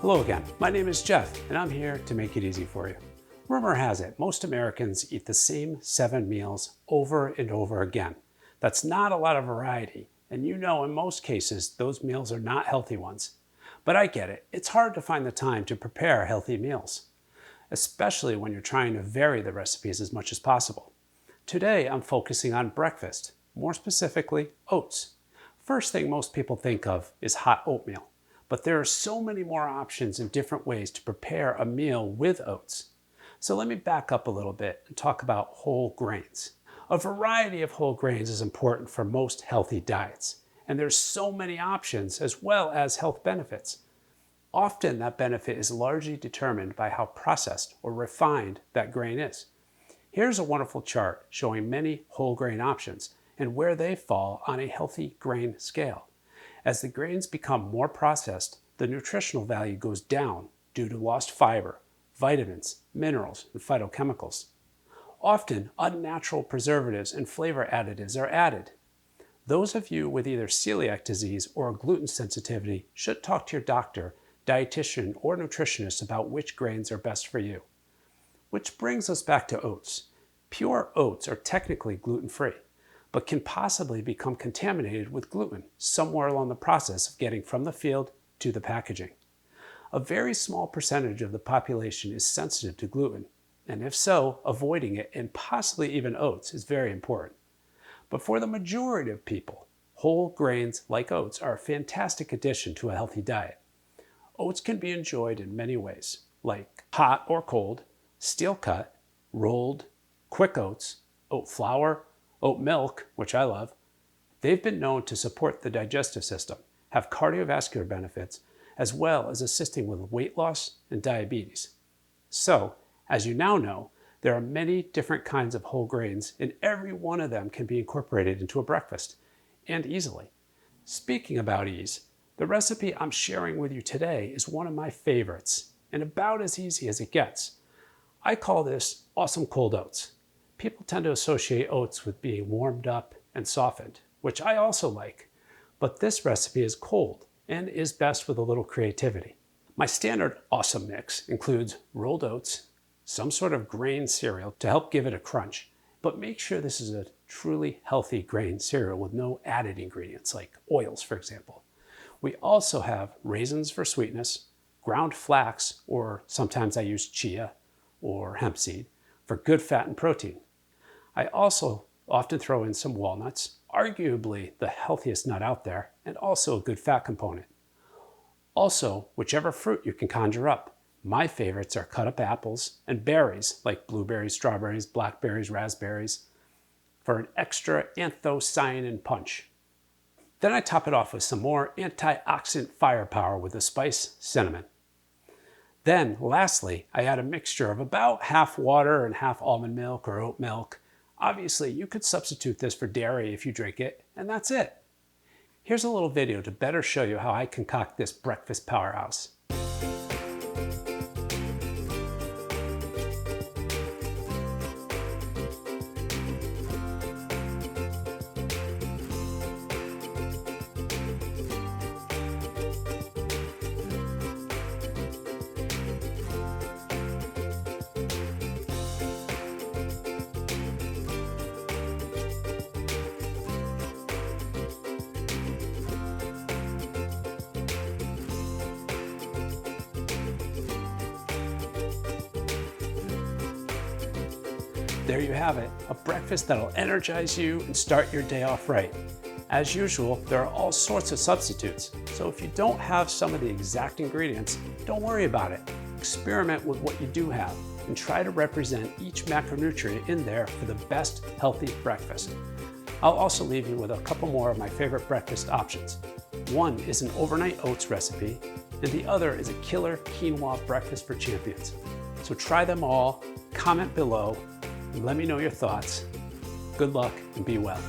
Hello again, my name is Jeff and I'm here to make it easy for you. Rumor has it, most Americans eat the same 7 meals over and over again. That's not a lot of variety, and you know in most cases those meals are not healthy ones. But I get it, it's hard to find the time to prepare healthy meals, especially when you're trying to vary the recipes as much as possible. Today I'm focusing on breakfast, more specifically oats. First thing most people think of is hot oatmeal, but there are so many more options and different ways to prepare a meal with oats. So let me back up a little bit and talk about whole grains. A variety of whole grains is important for most healthy diets, and there's so many options as well as health benefits. Often that benefit is largely determined by how processed or refined that grain is. Here's a wonderful chart showing many whole grain options and where they fall on a healthy grain scale. As the grains become more processed, the nutritional value goes down due to lost fiber, vitamins, minerals, and phytochemicals. Often, unnatural preservatives and flavor additives are added. Those of you with either celiac disease or gluten sensitivity should talk to your doctor, dietitian, or nutritionist about which grains are best for you. Which brings us back to oats. Pure oats are technically gluten-free, but can possibly become contaminated with gluten somewhere along the process of getting from the field to the packaging. A very small percentage of the population is sensitive to gluten, and if so, avoiding it and possibly even oats is very important. But for the majority of people, whole grains like oats are a fantastic addition to a healthy diet. Oats can be enjoyed in many ways, like hot or cold, steel cut, rolled, quick oats, oat flour, oat milk, which I love. They've been known to support the digestive system, have cardiovascular benefits, as well as assisting with weight loss and diabetes. So, as you now know, there are many different kinds of whole grains, and every one of them can be incorporated into a breakfast, and easily. Speaking about ease, the recipe I'm sharing with you today is one of my favorites, and about as easy as it gets. I call this awesome cold oats. People tend to associate oats with being warmed up and softened, which I also like, but this recipe is cold and is best with a little creativity. My standard awesome mix includes rolled oats, some sort of grain cereal to help give it a crunch, but make sure this is a truly healthy grain cereal with no added ingredients like oils, for example. We also have raisins for sweetness, ground flax, or sometimes I use chia or hemp seed, for good fat and protein. I also often throw in some walnuts, arguably the healthiest nut out there, and also a good fat component. Also, whichever fruit you can conjure up. My favorites are cut up apples and berries like blueberries, strawberries, blackberries, raspberries, for an extra anthocyanin punch. Then I top it off with some more antioxidant firepower with the spice cinnamon. Then, lastly, I add a mixture of about half water and half almond milk or oat milk. Obviously, you could substitute this for dairy if you drink it, and that's it. Here's a little video to better show you how I concoct this breakfast powerhouse. There you have it, a breakfast that'll energize you and start your day off right. As usual, there are all sorts of substitutes, so if you don't have some of the exact ingredients, don't worry about it. Experiment with what you do have and try to represent each macronutrient in there for the best healthy breakfast. I'll also leave you with a couple more of my favorite breakfast options. One is an overnight oats recipe, and the other is a killer quinoa breakfast for champions. So try them all, comment below, and let me know your thoughts. Good luck and be well.